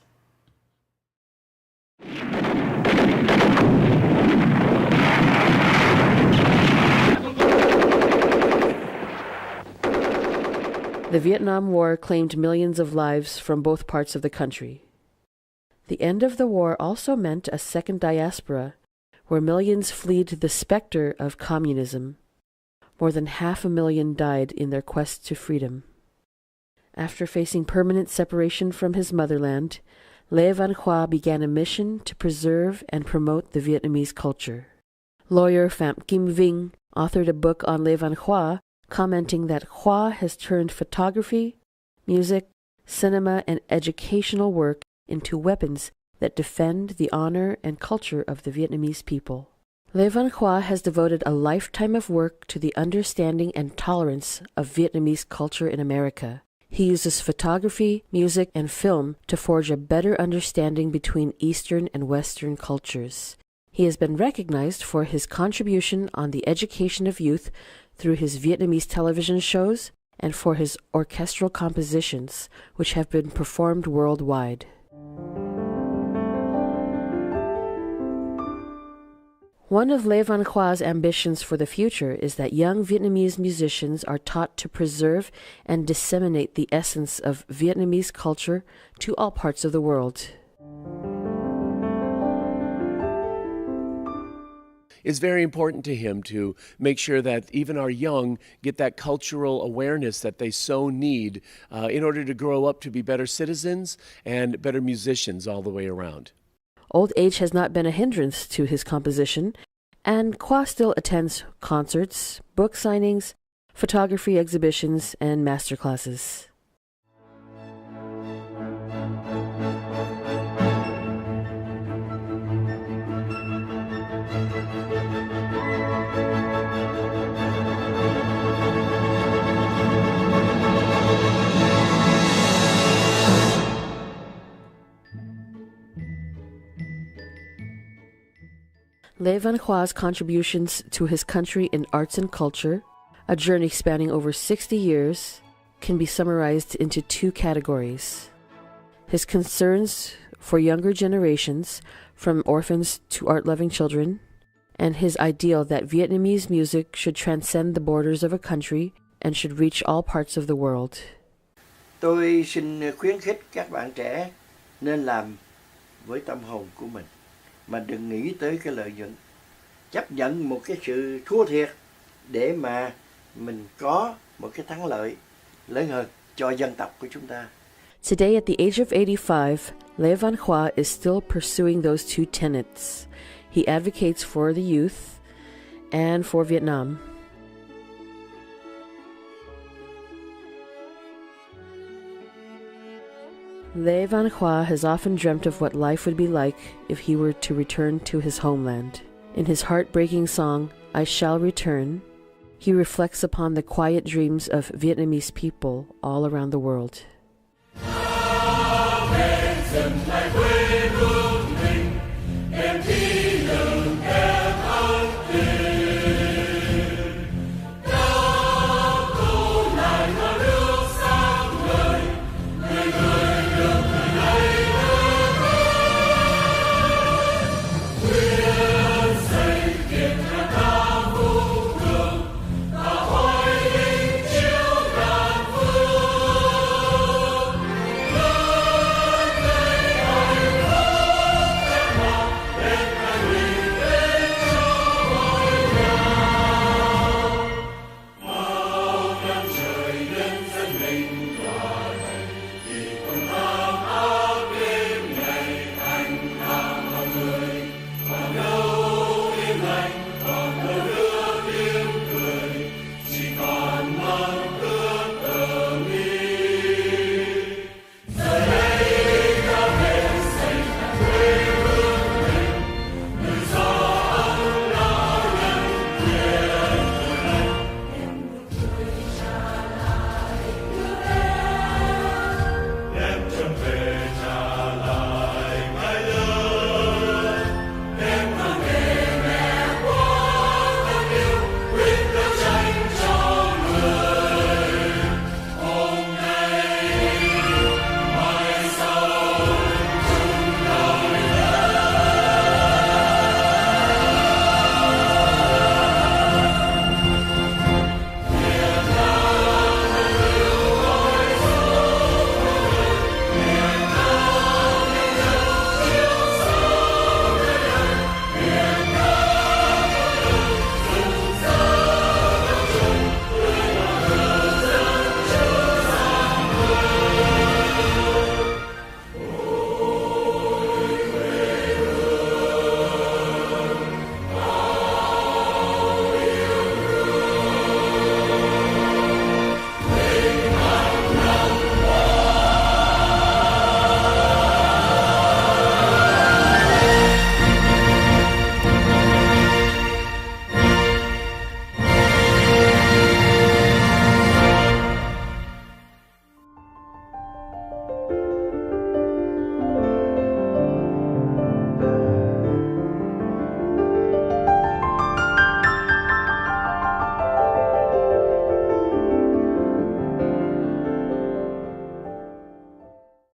The Vietnam War claimed millions of lives from both parts of the country. The end of the war also meant a second diaspora, where millions fled the specter of communism. More than 500,000 died in their quest to freedom. After facing permanent separation from his motherland, Le Van Khoa began a mission to preserve and promote the Vietnamese culture. Lawyer Phạm Kim Vinh authored a book on Le Van Khoa, commenting that Khoa has turned photography, music, cinema, and educational work into weapons that defend the honor and culture of the Vietnamese people. Le Van Khoa has devoted a lifetime of work to the understanding and tolerance of Vietnamese culture in America. He uses photography, music, and film to forge a better understanding between Eastern and Western cultures. He has been recognized for his contribution on the education of youth through his Vietnamese television shows and for his orchestral compositions, which have been performed worldwide. One of Le Van Khoa's ambitions for the future is that young Vietnamese musicians are taught to preserve and disseminate the essence of Vietnamese culture to all parts of the world. is very important to him, to make sure that even our young get that cultural awareness that they so need in order to grow up to be better citizens and better musicians all the way around. Old age has not been a hindrance to his composition, and Khoa still attends concerts, book signings, photography exhibitions, and master classes. Lê Văn Khoa's contributions to his country in arts and culture, a journey spanning over 60 years, can be summarized into two categories. His concerns for younger generations, from orphans to art-loving children, and his ideal that Vietnamese music should transcend the borders of a country and should reach all parts of the world. Tôi xin khuyến khích các bạn trẻ nên làm với tâm hồn của mình, mà đừng nghĩ tới cái lợi nhuận. Chấp nhận một cái sự thua thiệt để mà mình có một cái thắng lợi lớn hơn cho dân tộc của chúng ta. Today, at the age of 85, Lê Văn Khoa is still pursuing those two tenets. He advocates for the youth and for Vietnam. Lê Văn Khoa has often dreamt of what life would be like if he were to return to his homeland. In his heartbreaking song, I Shall Return, he reflects upon the quiet dreams of Vietnamese people all around the world.